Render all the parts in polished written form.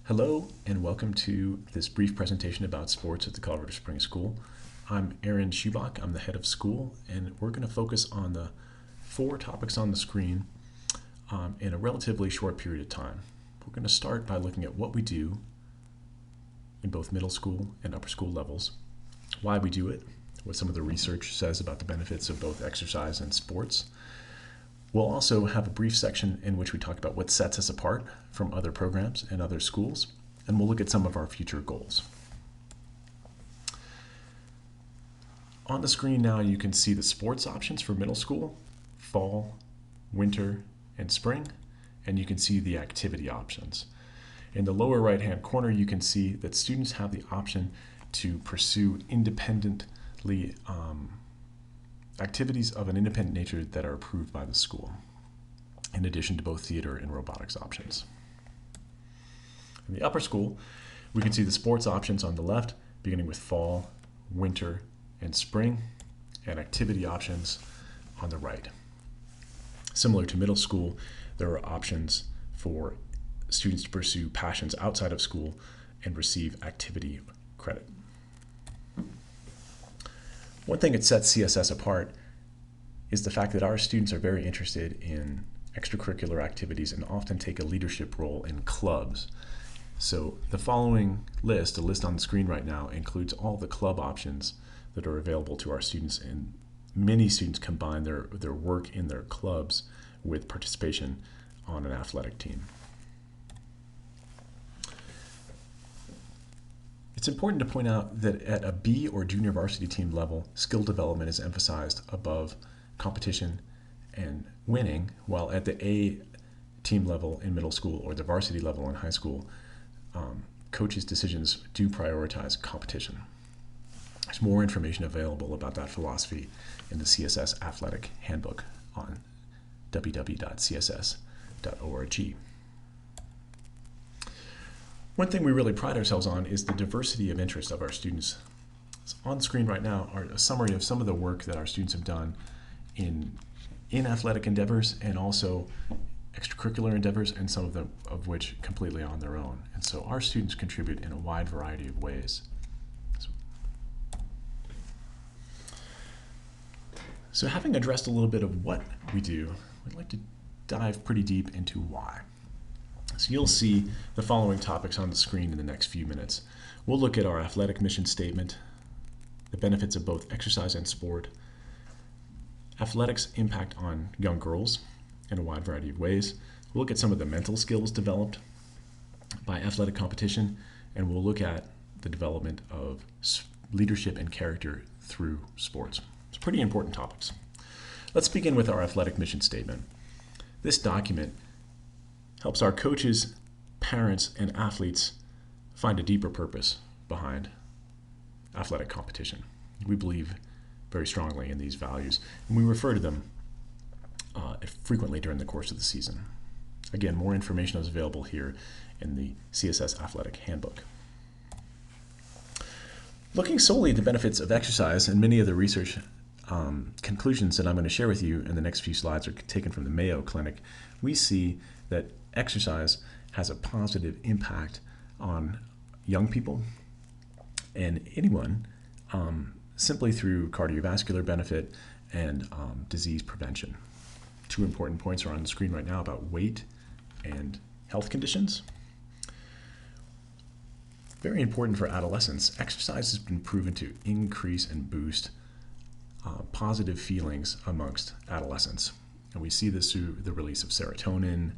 Hello and welcome to this brief presentation about sports at the Colorado Springs School. I'm Aaron Schubach, I'm the head of school, and we're going to focus on the 4 topics on the screen in a relatively short period of time. We're going to start by looking at what we do in both middle school and upper school levels, why we do it, what some of the research says about the benefits of both exercise and sports. We'll also have a brief section in which we talk about what sets us apart from other programs and other schools, and we'll look at some of our future goals. On the screen now you can see the sports options for middle school, fall, winter, and spring, and you can see the activity options. In the lower right-hand corner you can see that students have the option to pursue independently activities of an independent nature that are approved by the school, in addition to both theater and robotics options. In the upper school, we can see the sports options on the left, beginning with fall, winter, and spring, and activity options on the right. Similar to middle school, there are options for students to pursue passions outside of school and receive activity credit. One thing that sets CSS apart is the fact that our students are very interested in extracurricular activities and often take a leadership role in clubs. So the following list, the list on the screen right now, includes all the club options that are available to our students, and many students combine their work in their clubs with participation on an athletic team. It's important to point out that at a B or junior varsity team level, skill development is emphasized above competition and winning, while at the A team level in middle school or the varsity level in high school, coaches' decisions do prioritize competition. There's more information available about that philosophy in the CSS Athletic Handbook on www.css.org. One thing we really pride ourselves on is the diversity of interest of our students. So on screen right now are a summary of some of the work that our students have done in athletic endeavors and also extracurricular endeavors, and some of which completely on their own. And so our students contribute in a wide variety of ways. So having addressed a little bit of what we do, we'd like to dive pretty deep into why. So you'll see the following topics on the screen in the next few minutes. We'll look at our athletic mission statement, the benefits of both exercise and sport, athletics' impact on young girls in a wide variety of ways. We'll look at some of the mental skills developed by athletic competition, and we'll look at the development of leadership and character through sports. It's pretty important topics. Let's begin with our athletic mission statement. This document helps our coaches, parents, and athletes find a deeper purpose behind athletic competition. We believe very strongly in these values, and we refer to them frequently during the course of the season. Again, more information is available here in the CSS Athletic Handbook. Looking solely at the benefits of exercise, and many of the research conclusions that I'm going to share with you in the next few slides are taken from the Mayo Clinic, we see that exercise has a positive impact on young people and anyone simply through cardiovascular benefit and disease prevention. 2 important points are on the screen right now about weight and health conditions. Very important for adolescents, exercise has been proven to increase and boost positive feelings amongst adolescents. And we see this through the release of serotonin,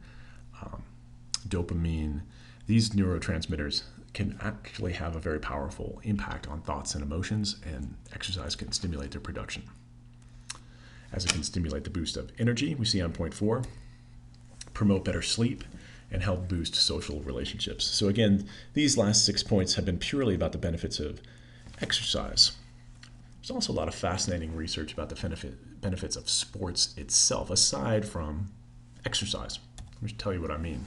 dopamine. These neurotransmitters can actually have a very powerful impact on thoughts and emotions, and exercise can stimulate their production. As it can stimulate the boost of energy, we see on point 4, promote better sleep, and help boost social relationships. So again, these last 6 points have been purely about the benefits of exercise. There's also a lot of fascinating research about the benefits of sports itself, aside from exercise. Let me tell you what I mean.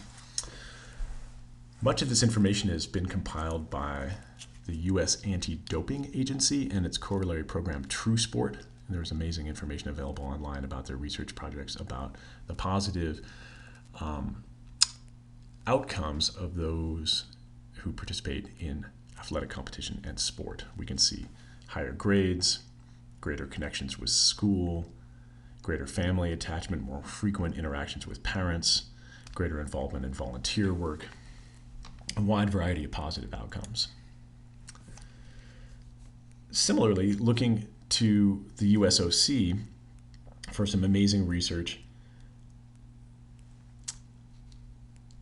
Much of this information has been compiled by the U.S. Anti-Doping Agency and its corollary program, True Sport. And there's amazing information available online about their research projects about the positive outcomes of those who participate in athletic competition and sport. We can see higher grades, greater connections with school, greater family attachment, more frequent interactions with parents, greater involvement in volunteer work, a wide variety of positive outcomes. Similarly, looking to the USOC for some amazing research,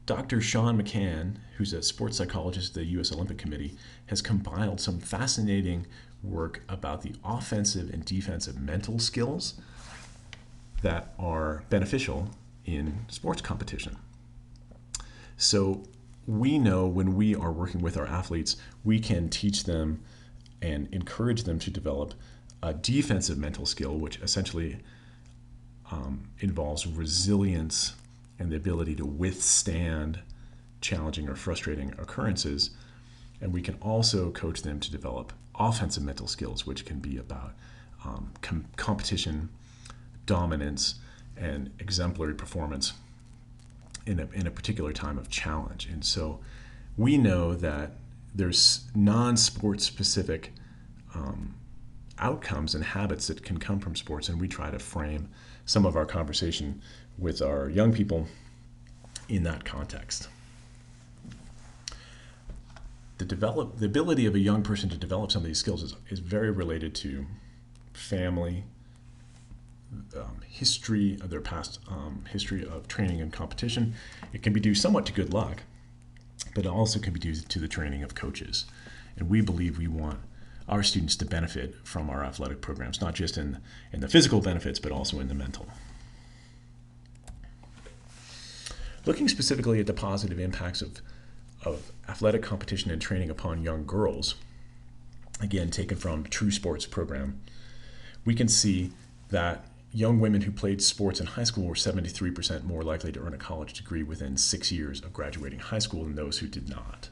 Dr. Sean McCann, who's a sports psychologist at the U.S. Olympic Committee, has compiled some fascinating work about the offensive and defensive mental skills that are beneficial in sports competition. So we know when we are working with our athletes, we can teach them and encourage them to develop a defensive mental skill, which essentially involves resilience and the ability to withstand challenging or frustrating occurrences. And we can also coach them to develop offensive mental skills, which can be about competition, dominance, and exemplary performance in a particular time of challenge. And so we know that there's non-sport specific outcomes and habits that can come from sports, and we try to frame some of our conversation with our young people in that context. The ability of a young person to develop some of these skills is very related to family, history of their past history of training and competition. It can be due somewhat to good luck, but it also can be due to the training of coaches. And we believe we want our students to benefit from our athletic programs, not just in the physical benefits, but also in the mental. Looking specifically at the positive impacts of athletic competition and training upon young girls, again taken from True Sports program, we can see that young women who played sports in high school were 73% more likely to earn a college degree within 6 years of graduating high school than those who did not.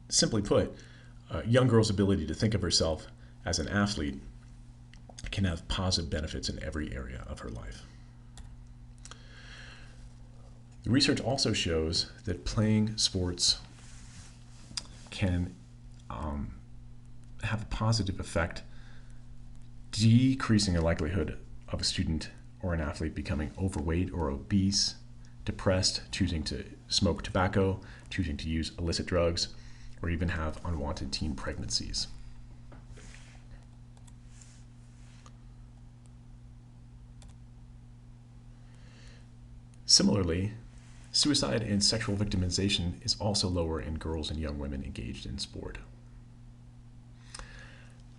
Simply put, a young girl's ability to think of herself as an athlete can have positive benefits in every area of her life. The research also shows that playing sports can have a positive effect, decreasing the likelihood of a student or an athlete becoming overweight or obese, depressed, choosing to smoke tobacco, choosing to use illicit drugs, or even have unwanted teen pregnancies. Similarly, suicide and sexual victimization is also lower in girls and young women engaged in sport.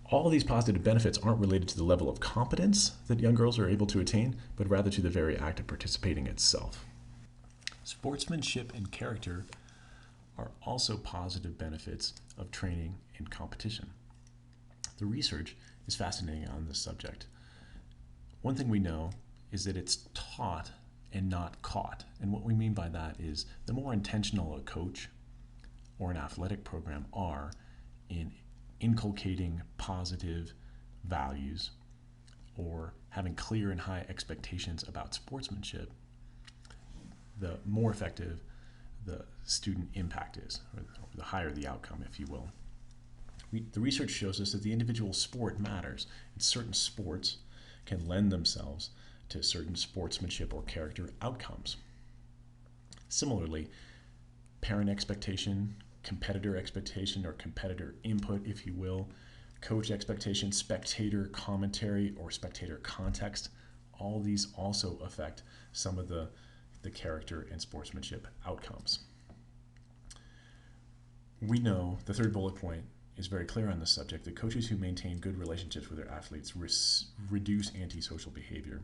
All of these positive benefits aren't related to the level of competence that young girls are able to attain, but rather to the very act of participating itself. Sportsmanship and character are also positive benefits of training in competition. The research is fascinating on this subject. One thing we know is that it's taught and not caught. And what we mean by that is the more intentional a coach or an athletic program are in inculcating positive values or having clear and high expectations about sportsmanship, the more effective the student impact is, or the higher the outcome, if you will. The research shows us that the individual sport matters, and certain sports can lend themselves to certain sportsmanship or character outcomes. Similarly, parent expectation, competitor expectation or competitor input, if you will, coach expectation, spectator commentary or spectator context, all these also affect some of the character and sportsmanship outcomes. We know the third bullet point is very clear on this subject, that coaches who maintain good relationships with their athletes reduce antisocial behavior.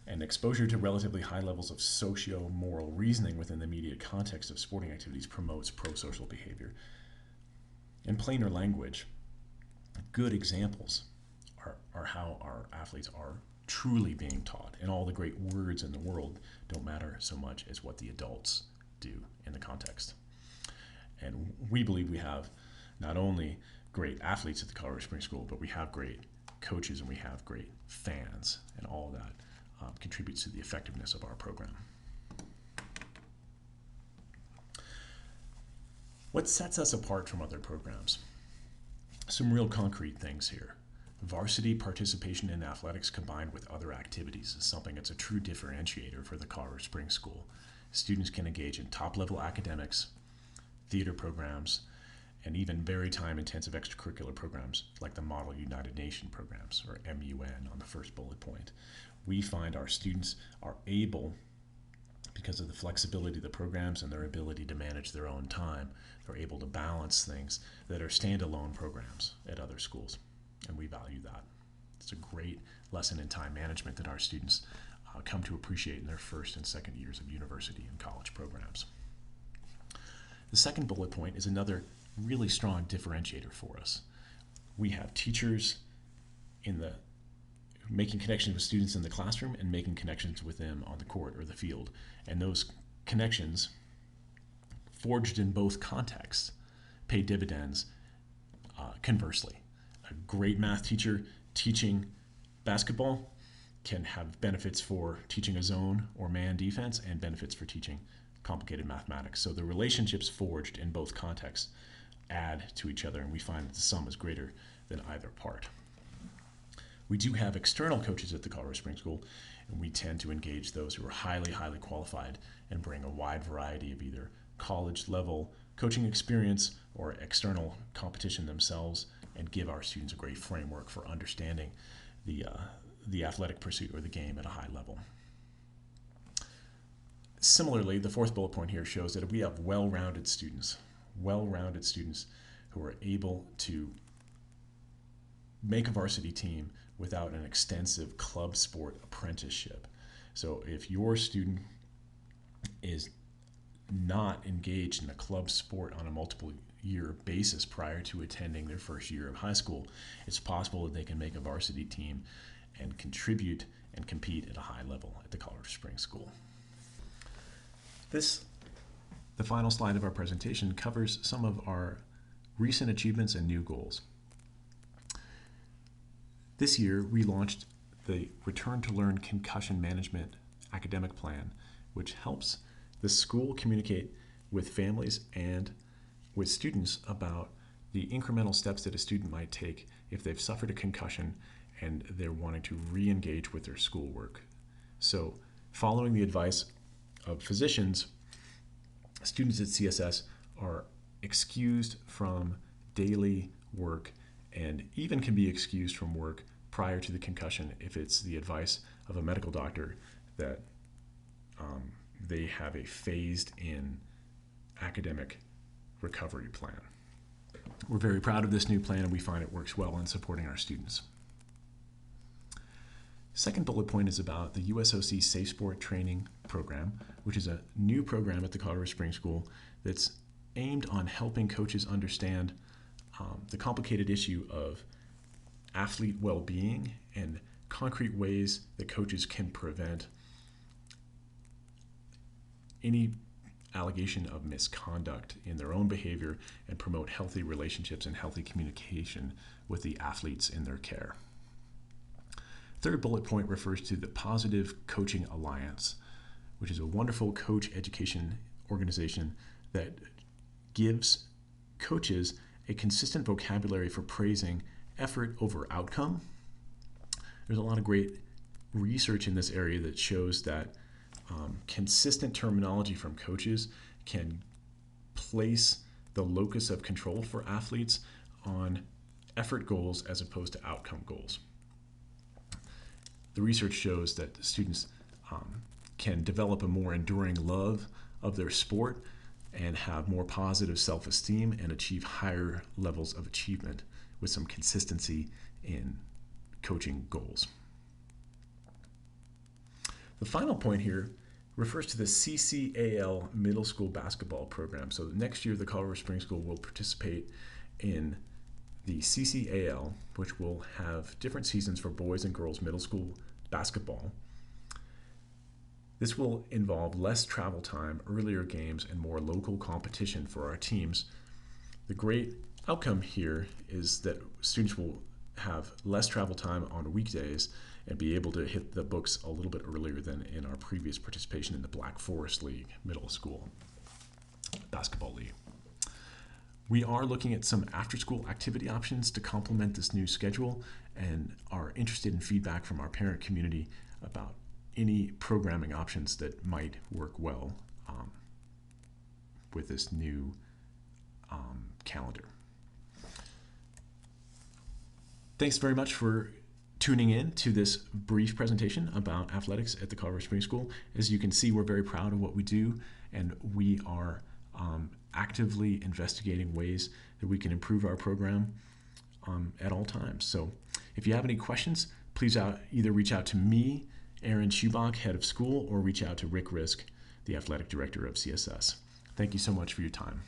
And exposure to relatively high levels of socio-moral reasoning within the immediate context of sporting activities promotes pro-social behavior. In plainer language, good examples are how our athletes are truly being taught, and all the great words in the world don't matter so much as what the adults do in the context. And we believe we have not only great athletes at the Colorado Springs School, but we have great coaches and we have great fans, and all of that contributes to the effectiveness of our program. What sets us apart from other programs? Some real concrete things here. Varsity participation in athletics combined with other activities is something that's a true differentiator for the Colorado Springs School. Students can engage in top-level academics, theater programs, and even very time-intensive extracurricular programs like the Model United Nation programs, or MUN on the first bullet point. We find our students are able, because of the flexibility of the programs and their ability to manage their own time, they're able to balance things that are standalone programs at other schools, and we value that. It's a great lesson in time management that our students come to appreciate in their first and second years of university and college programs. The second bullet point is another really strong differentiator for us. We have teachers making connections with students in the classroom and making connections with them on the court or the field. And those connections, forged in both contexts, pay dividends conversely. A great math teacher teaching basketball can have benefits for teaching a zone or man defense and benefits for teaching complicated mathematics. So the relationships forged in both contexts add to each other, and we find that the sum is greater than either part. We do have external coaches at the Colorado Springs School, and we tend to engage those who are highly qualified and bring a wide variety of either college-level coaching experience or external competition themselves, and give our students a great framework for understanding the athletic pursuit or the game at a high level. Similarly, the fourth bullet point here shows that we have well-rounded students who are able to make a varsity team without an extensive club sport apprenticeship. So if your student is not engaged in a club sport on a multiple year basis prior to attending their first year of high school, it's possible that they can make a varsity team and contribute and compete at a high level at the Colorado Springs School. The final slide of our presentation, covers some of our recent achievements and new goals. This year, we launched the Return to Learn Concussion Management Academic Plan, which helps the school communicate with families and with students about the incremental steps that a student might take if they've suffered a concussion and they're wanting to re-engage with their schoolwork. So, following the advice of physicians, students at CSS are excused from daily work and even can be excused from work prior to the concussion if it's the advice of a medical doctor that they have a phased-in academic recovery plan. We're very proud of this new plan, and we find it works well in supporting our students. Second bullet point is about the USOC Safe Sport Training Program, which is a new program at the Colorado Springs School that's aimed on helping coaches understand the complicated issue of athlete well-being and concrete ways that coaches can prevent any allegation of misconduct in their own behavior and promote healthy relationships and healthy communication with the athletes in their care. Third bullet point refers to the Positive Coaching Alliance, which is a wonderful coach education organization that gives coaches a consistent vocabulary for praising effort over outcome. There's a lot of great research in this area that shows that consistent terminology from coaches can place the locus of control for athletes on effort goals as opposed to outcome goals. The research shows that students can develop a more enduring love of their sport and have more positive self-esteem and achieve higher levels of achievement with some consistency in coaching goals. The final point here refers to the CCAL middle school basketball program. So next year, the Colorado Springs School will participate in the CCAL, which will have different seasons for boys and girls middle school basketball. This will involve less travel time, earlier games, and more local competition for our teams. The great outcome here is that students will have less travel time on weekdays and be able to hit the books a little bit earlier than in our previous participation in the Black Forest League middle school basketball league. We are looking at some after-school activity options to complement this new schedule and are interested in feedback from our parent community about any programming options that might work well with this new calendar. Thanks very much for tuning in to this brief presentation about athletics at the Colorado Springs School. As you can see, we're very proud of what we do, and we are actively investigating ways that we can improve our program at all times. So if you have any questions, please either reach out to me, Aaron Schubach, head of school, or reach out to Rick Risk, the athletic director of CSS. Thank you so much for your time.